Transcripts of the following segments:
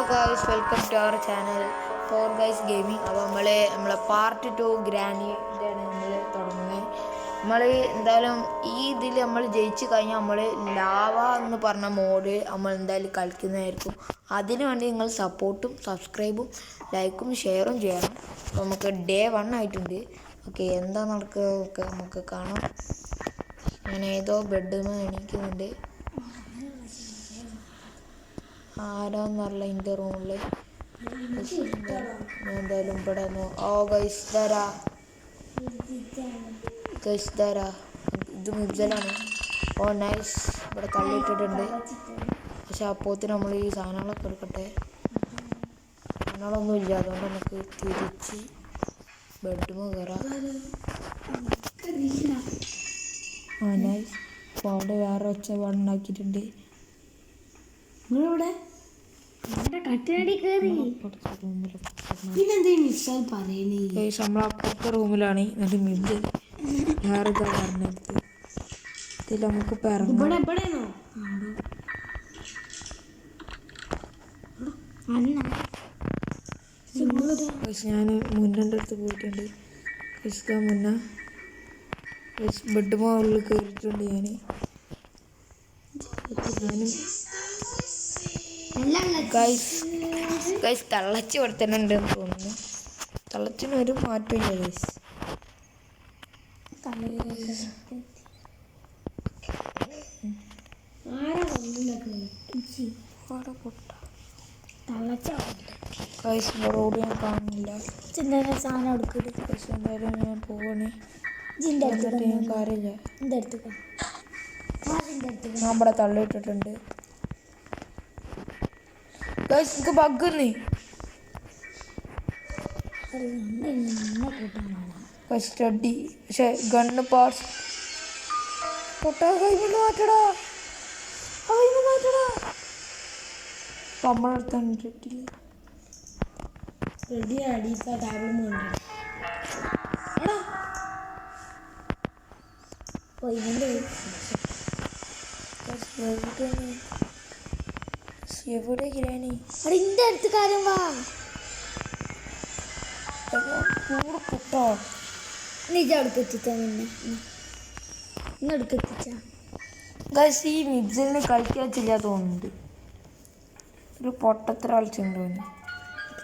Hello guys, welcome to our channel for guys gaming. അപ്പോൾ നമ്മളെ part 2 ഗ്രാനിൻ്റെയാണ് നമ്മൾ തുടങ്ങുന്നത്. നമ്മൾ എന്തായാലും ഈ ഇതിൽ നമ്മൾ ജയിച്ചു കഴിഞ്ഞാൽ നമ്മൾ ലാവ എന്ന് പറഞ്ഞ മോഡ് നമ്മൾ എന്തായാലും കളിക്കുന്നതായിരിക്കും. അതിനു വേണ്ടി നിങ്ങൾ സപ്പോർട്ടും സബ്സ്ക്രൈബും ലൈക്കും ഷെയറും ചെയ്യണം. അപ്പോൾ നമുക്ക് ഡേ 1 ആയിട്ടുണ്ട്. ഓക്കെ, എന്താ നടക്കുക നമുക്ക് കാണാം. ഞാൻ ഏതോ ബെഡിൽ എണീക്കുന്നുണ്ട്. ആരാന്നറിയില്ല എൻ്റെ റൂമിൽ. എന്തായാലും ഇവിടെ ഗൈസ് തരാ ഇത് മിബ്സലാണ്. നൈസ്, ഇവിടെ തള്ളിയിട്ടിട്ടുണ്ട്. പക്ഷെ അപ്പോത്തിന് നമ്മൾ ഈ സാധനങ്ങളൊക്കെ എടുക്കട്ടെ. സാധനങ്ങളൊന്നും ഇല്ല, അതുകൊണ്ട് നമുക്ക് തിരിച്ച് ബെഡ്റൂം കയറാം. നൈസ്. അപ്പോൾ അവിടെ വേറെ ഒച്ച ഉണ്ടാക്കിയിട്ടുണ്ട്. നമ്മളെ അപ്പുറത്തെ റൂമിലാണ്. എന്നിട്ട് മിബ്സ് വേറെ പറഞ്ഞെടുത്ത് ഇതിൽ നമുക്ക് ഞാൻ മുന്നൻ്റെ അടുത്ത് പോയിട്ടുണ്ട്. മുന്നേ ബെഡ് മുകളിൽ കയറിയിട്ടുണ്ട്. ഞാനും ഗൈസ് തള്ളച്ചി കൊടുത്തിട്ടുണ്ടെന്ന് തോന്നുന്നു. തള്ളച്ചിന് ഒരു മാറ്റമില്ല ഗൈസ്. ഗൈസ് റോഡ് ഞാൻ കാണുന്നില്ല. സാധനം എടുക്കരുത്. ഗൈസ് എന്തായാലും ഞാൻ പോവണേ. ഞാൻ കാര്യമില്ല. ഞാൻ ഇവിടെ തള്ളിയിട്ടിട്ടുണ്ട്. ഗൈസ് എനിക്ക് ബഗ്ഗുന്നേ. സ്റ്റഡി പക്ഷെ ഗണ്ണ് പാർട്സ് മാറ്റടാ. നമ്മളടുത്ത് റെഡി അടിയിട്ടാ എവിടെ ഗ്രാനി അതിന്റെ അടുത്ത് കാര്യം വാ കൂട്ടോ. നിജ അടുക്കെത്തിച്ചാ ഇന്നെടുക്കെത്തിച്ചാ. ഗൈസ് ഈ മിബ്സിന് കളിക്കാൻ വെച്ചില്ല തോന്നുന്നുണ്ട്. ഒരു പൊട്ടത്ര കളിച്ചിട്ടുണ്ടോ?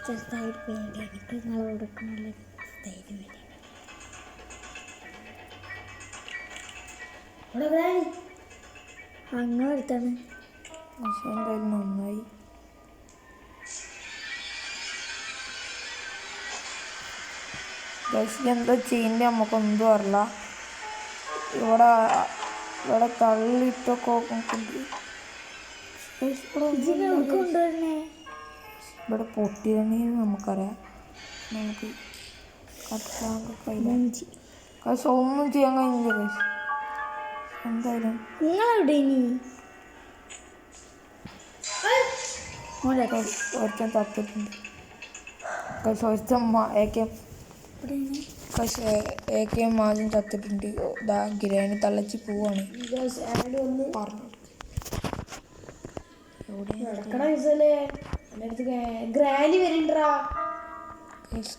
ചെറുതായിട്ട് പേടി. എനിക്ക് നിങ്ങളെ കൊടുക്കണല്ലോ ധൈര്യം. അങ്ങനെ എടുത്താണ്. എന്തായാലും നന്നായി. ഗൈസ് എന്താ ചെയ്യണ്ടേ നമുക്കൊന്നും അറിയില്ല. ഇവിടെ തള്ളിയിട്ടൊക്കെ ഇവിടെ പൊട്ടിയതന്നെ നമുക്കറിയാം. നമുക്ക് ഗൈസ് ഒന്നും ചെയ്യാൻ കഴിഞ്ഞില്ല ഗൈസ്. എന്തായാലും നിങ്ങളെവിടെ ഒരുത്തൻ തത്തിട്ടുണ്ട്. ഒരുത്തൻ ഏക്കയും ആദ്യം തത്തിട്ടുണ്ട്. ഗ്രാനി തള്ളച്ചി പോവാണ്.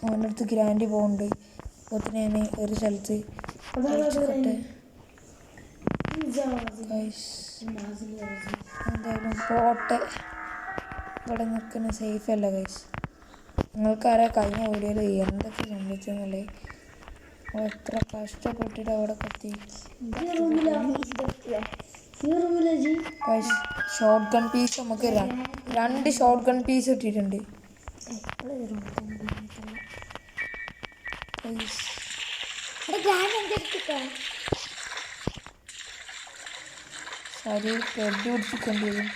അവൻ്റെ അടുത്ത് ഗ്രാൻഡി പോകുന്നുണ്ട്. അപ്പോൾ ഞാൻ ഒരു സ്ഥലത്ത് എന്തായാലും പോട്ടെ. ഇവിടെ നിൽക്കുന്ന സേഫ് അല്ല ഗൈസ്. നിങ്ങൾക്കറിയാം കഴിഞ്ഞ വീഡിയോയിൽ എന്തൊക്കെ സംഭവിച്ചെന്നല്ലേ. എത്ര കഷ്ടപ്പെട്ടിട്ട് അവിടെ കത്തി. ഷോർട്ട് ഗൺ പീസ് നമുക്ക് 2 ഷോർട്ട് ഗൺ പീസ് ഇട്ടിട്ടുണ്ട്. ശരി ബ്രെഡ് പിടിച്ചിട്ടുണ്ട് വരും.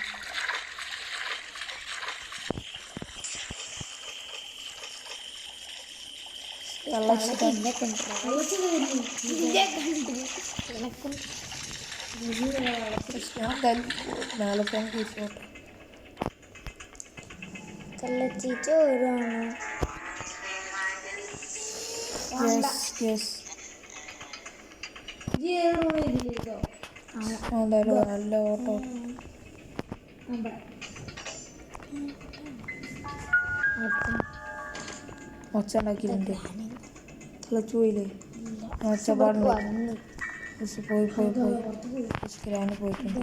മേലെ പോകാൻ തീർച്ചയായിട്ടും നല്ല ഓട്ടോ. ഒച്ച ഉണ്ടാക്കിയിട്ടുണ്ട് തിളച്ചു പോയില്ലേ ഒച്ച പാടുന്നു പോയി പോയി പോയി ഗ്രാനി പോയിട്ടുണ്ട്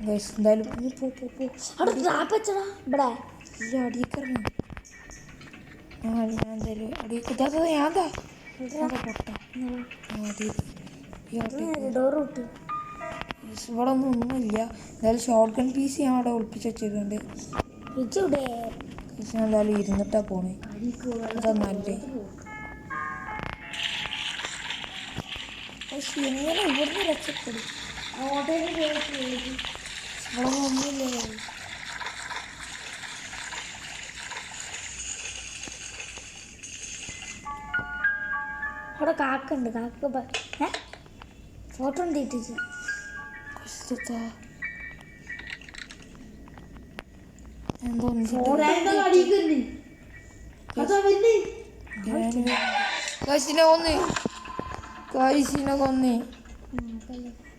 ഗൈസ് എന്തായാലും ഇവിടെ ഇല്ല അടിയിക്കറിഞ്ഞു ഞാൻ എന്തായാലും അടിയിക്കാത്ത ഞാതാ പൊട്ട ഡോർ വിട്ടു ഇവിടെ ഒന്നുമില്ല എന്തായാലും ഷോർട്ട് ഗൺ പീസ് ഞാൻ അവിടെ ഒളിപ്പിച്ച് വെച്ചിട്ടുണ്ട് ഇച്ചൂടെ ഞാൻ എന്തായാലും ഇരുന്നിട്ടാ പോണേ അതാ നല്ലേ പക്ഷെ എങ്ങനെ ഇവിടുന്ന് രക്ഷപ്പെടും ഇവിടെ ഒന്നുമില്ല അവിടെ കാക്കുണ്ട് കാക്ക ഫോട്ടോ ഉണ്ട് ഇട്ടിച്ച് കഷ്ടത്താ എന്തോ കാശിനെ കൊന്ന് കാശിനെ കൊന്ന്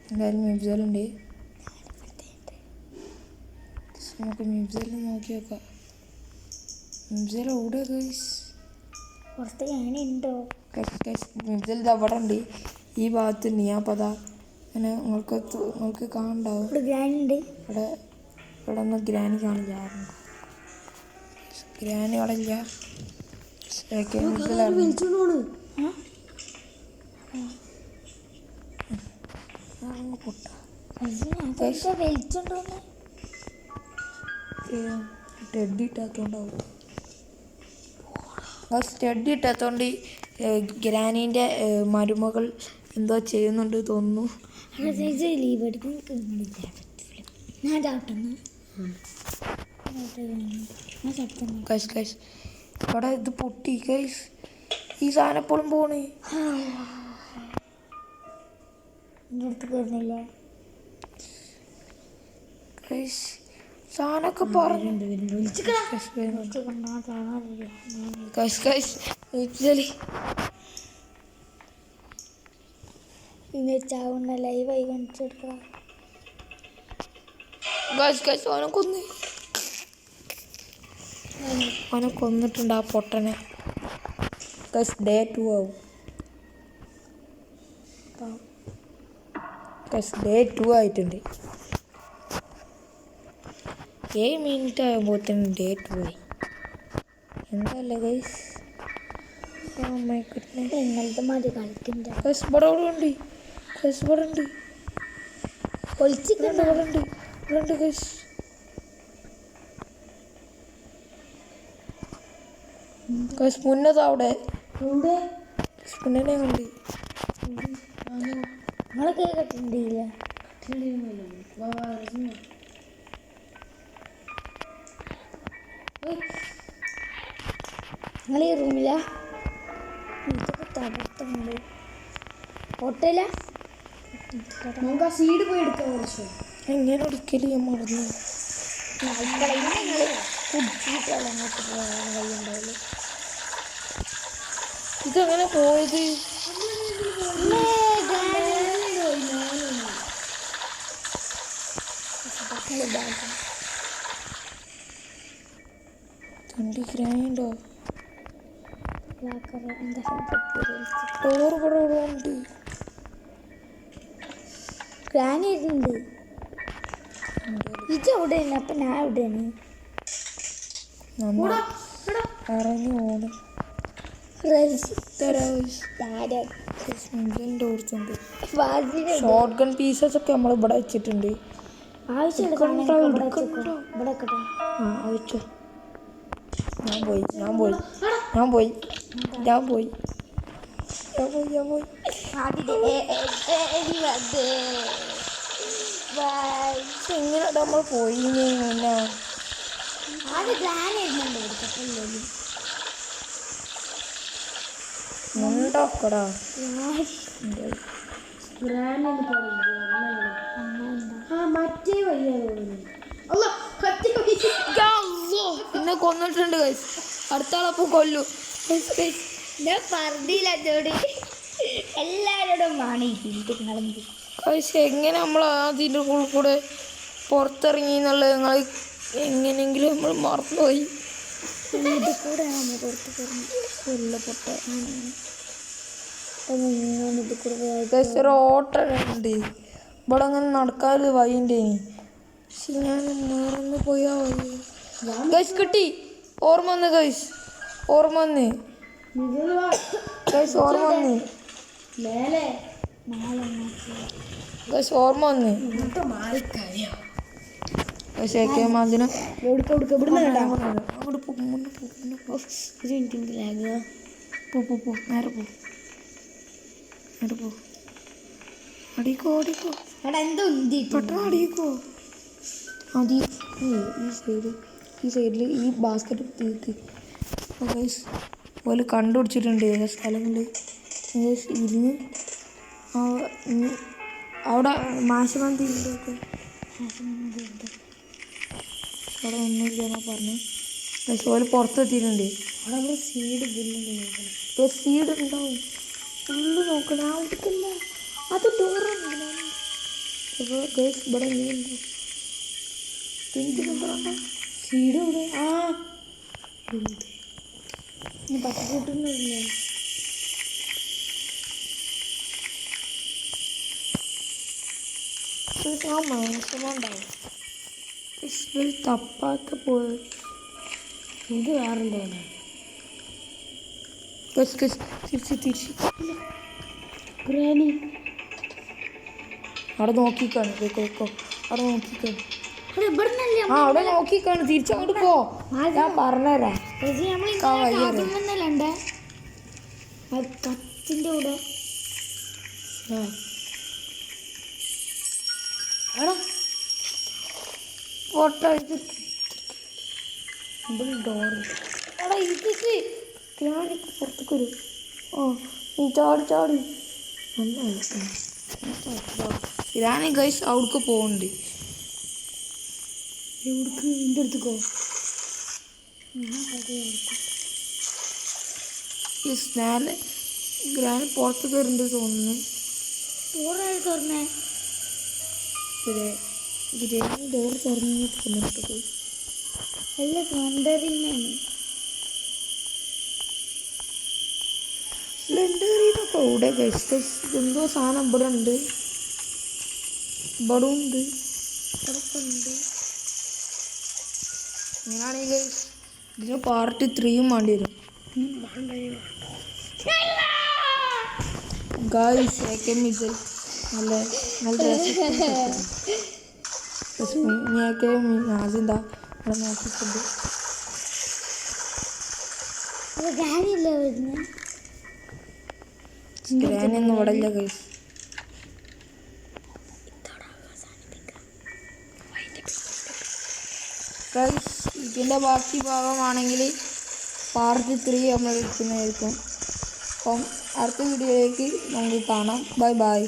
എന്തായാലും മിബ്സലുണ്ട് നമുക്ക് മിബ്സല് നോക്കി നോക്കാം മിബ്സൽ എവിടെ കൈസ് പുറത്ത് ഞാനുണ്ടോ മിബ്സൽ ഇത് അവിടെ ഉണ്ട് ഈ ഭാഗത്തുണ്ട് ഞാൻ അപ്പോൾ അതാ അങ്ങനെ നിങ്ങൾക്ക് കാണണ്ടാവും ഇവിടെ ഗ്രാനുണ്ട് ഇവിടെ ഇവിടെ ഒന്നും ഗ്രാനി കാണില്ല ഗ്രാനി അവിടെ ഇല്ല വലിച്ചുണ്ടോന്ന് സ്റ്റഡി ഇട്ടാത്തോണ്ടാവും ആ സ്റ്റഡി ഇട്ടാത്തോണ്ട് ഗ്രാനീൻ്റെ മരുമകൾ എന്തോ ചെയ്യുന്നുണ്ട് തോന്നുന്നു ലീവ് എടുക്കും ഞാൻ ചാട്ടുന്നു കൈസ് കൈസ് ഇവിടെ ഇത് പൊട്ടി കൈസ് ഈ സാധനം എപ്പോഴും പോണേ എൻ്റെ അടുത്ത് കയറുന്നില്ല കൈസ് സാധനമൊക്കെ പറഞ്ഞു കൈസ് കൈസ് പിന്നെ ചാവുന്ന ലൈവായി കാണിച്ചെടുക്കാം ഗൈസ് ഗൈസ് അവനെ കൊന്ന് അവനെ കൊന്നിട്ടുണ്ട് ആ പൊട്ടനെ ഗൈസ് ഡേ 2 ആവും ഗൈസ് ഡേ 2 ആയിട്ടുണ്ട് 7 മിനിറ്റ് ആകുമ്പോഴത്തേനും ഡേ 2 ആയി എന്തല്ലേ ഗൈസ് ഇന്നലത്തെ മാതിരി കളിക്കണ്ട ഗൈസ് ഇവിടെ ഉണ്ട് ഗൈസ് ഇവിടെ ഉണ്ട് പൊളിച്ചിട്ടുണ്ട് ഇവിടെ ഉണ്ട് ഇവിടെ ഉണ്ട് ഗൈസ് ഗൈസ് മുന്നത് അവിടെ മുന്നേ കണ്ട് നിങ്ങളെ കേട്ടിട്ടില്ല നിങ്ങൾ ഈ റൂമില ഇതൊക്കെ തകർത്തുണ്ട് ഹോട്ടല നമുക്ക് ആ സീഡ് പോയി എടുക്കാൻ കുറച്ച് എങ്ങനെ ഒരിക്കലും ഞാൻ മറന്നു കുടിച്ചിട്ടാണ് അങ്ങോട്ട് പോകാൻ കഴിയുണ്ടാവില്ല ഇതെങ്ങനെ പോയത് തണ്ടി ഗ്രാനുണ്ടോ ഡോർ ഇവിടെ ഇവിടെ ഉണ്ട് ഗ്രാനുണ്ട് ഇത് എവിടെയാണ് അപ്പം ഞാൻ എവിടെയാണ് പറഞ്ഞു ഓടും ഷോർട്ട് ഗൺ പീസസ് ഒക്കെ നമ്മൾ ഇവിടെ വെച്ചിട്ടുണ്ട് ആ വെച്ചോ ഞാൻ പോയി ഞാൻ പോയി ഞാൻ പോയി ഞാൻ പോയി ഞാൻ പോയി ഞാൻ പോയി എങ്ങനെ നമ്മൾ പോയി എന്നാ ഉണ്ടാക്കടാ മറ്റേ പിന്നെ കൊന്നിട്ടുണ്ട് ഗൈസ് അടുത്ത ആളപ്പം കൊല്ലു ഞാൻ പറഞ്ഞില്ലോട് എല്ലാവരോടും വാണിയിട്ടിരുന്നാലും ഗൈസ് എങ്ങനെ നമ്മൾ അതിൻ്റെ ഉള്ളിൽ കൂടെ പുറത്തിറങ്ങി എന്നുള്ളത് നിങ്ങൾ എങ്ങനെയെങ്കിലും നമ്മൾ മറന്നുപോയി ഇത് കൂടെ നമ്മൾ പുറത്ത് കയറുന്ന പൊട്ട ഇങ്ങനെ ഇത് കൂടെ പോയാൽ ഗൈസ് ഒരു ഓട്ടോ ഉണ്ട് ഇവിടെ അങ്ങനെ നടക്കാറ് വഴിൻ്റെ പക്ഷെ ഞാൻ മറന്നു പോയാ വഴി ഗൈസ് കിട്ടി ഓർമ്മ വന്ന് ഗൈസ് ഓർമ്മ വന്ന് ഗൈസ് ഓർമ്മ വന്ന് ഗൈസ് ഓർമ്മ വന്ന് ഗൈസ് അതിന് അങ്ങോട്ട് പോ നേരെ പോ നേരെ പോ അടിക്കോ അടിക്കോ പെട്ടെന്ന് അടിക്കോ അതി ഈ സൈഡിൽ ഈ ബാസ്ക്കറ്റ് തീർക്ക് ഗൈസ് പോലെ കണ്ടുപിടിച്ചിട്ടുണ്ട് ഏതാ സ്ഥലങ്ങളിൽ ഇരുന്ന് അവിടെ മാശമന്തിയൊക്കെ അവിടെ ഒന്നുമില്ല പറഞ്ഞു ഗൈസ് പോലെ പുറത്തെത്തിയിട്ടുണ്ട് അവിടെ സീഡ് ഉണ്ടാവും ഫുള്ള് നോക്കണം അവിടേക്കല്ല അത് ഡോറുണ്ട് അപ്പോൾ ഗൈസ് ഇവിടെ എങ്ങനെയുണ്ടോ സീഡ് ഇവിടെ ആ പച്ചക്കൂട്ടൊന്നുമില്ല ആ മനസ്സുകൊണ്ടാവും തപ്പാത്ത പോയത് ഇത് വേറെന്തോന്നെ തിരിച്ച് ഗ്രാനി അവിടെ നോക്കിക്കാണ് അവിടെ നോക്കിക്കാണ് ആ അവിടെ നോക്കിക്കാണ് തിരിച്ചങ്ങോട്ട് പോ ഞാൻ പറഞ്ഞുതരാം കത്തിന്റെ കൂടെ ഫോട്ടോ ഡോറ് എടാ ഇതിക്ക് ഗ്രാനിക്ക് പുറത്തേക്ക് വരും ഓ നീ ചാടി ഗ്രാനി ഗൈസ് അവിടേക്ക് പോകുന്നുണ്ട് എവിടേക്ക് എൻ്റെ അടുത്തേക്കോ ഈ സ്നാല് ഗ്രാനി പുറത്ത് കയറുന്നുണ്ട് തോന്നുന്നു ഡോറായി തുറന്നേ ഗ്രാനി ഡോർ തുറന്നു തോന്നിട്ട് അല്ല സ്ലെൻഡറിനാണ് സ്ലെൻഡറിനൊക്കെ ഇവിടെ ഗൈസ് എന്തോ സാധനം ഇവിടെ ഉണ്ട് ഇവിടെ ഉണ്ട് ഇവിടൊക്കെ ഉണ്ട് ഇങ്ങനെയാണെങ്കിൽ ഗൈസ് ഇതിന് പാർട്ട് 3 വേണ്ടി വരും ഗൈസ് നല്ല നല്ല ആദ്യന്താ ഇവിടെ നോക്കിയിട്ടുണ്ട് ഗ്രാനൊന്നും ഇവിടെ ഇല്ല ഗൈസ് ഇതിൻ്റെ ബാക്കി ഭാഗമാണെങ്കിൽ പാർട്ട് 3 നമ്മൾ എടുക്കുന്നതായിരിക്കും അപ്പം അടുത്ത വീഡിയോയിലേക്ക് നമുക്ക് കാണാം ബൈ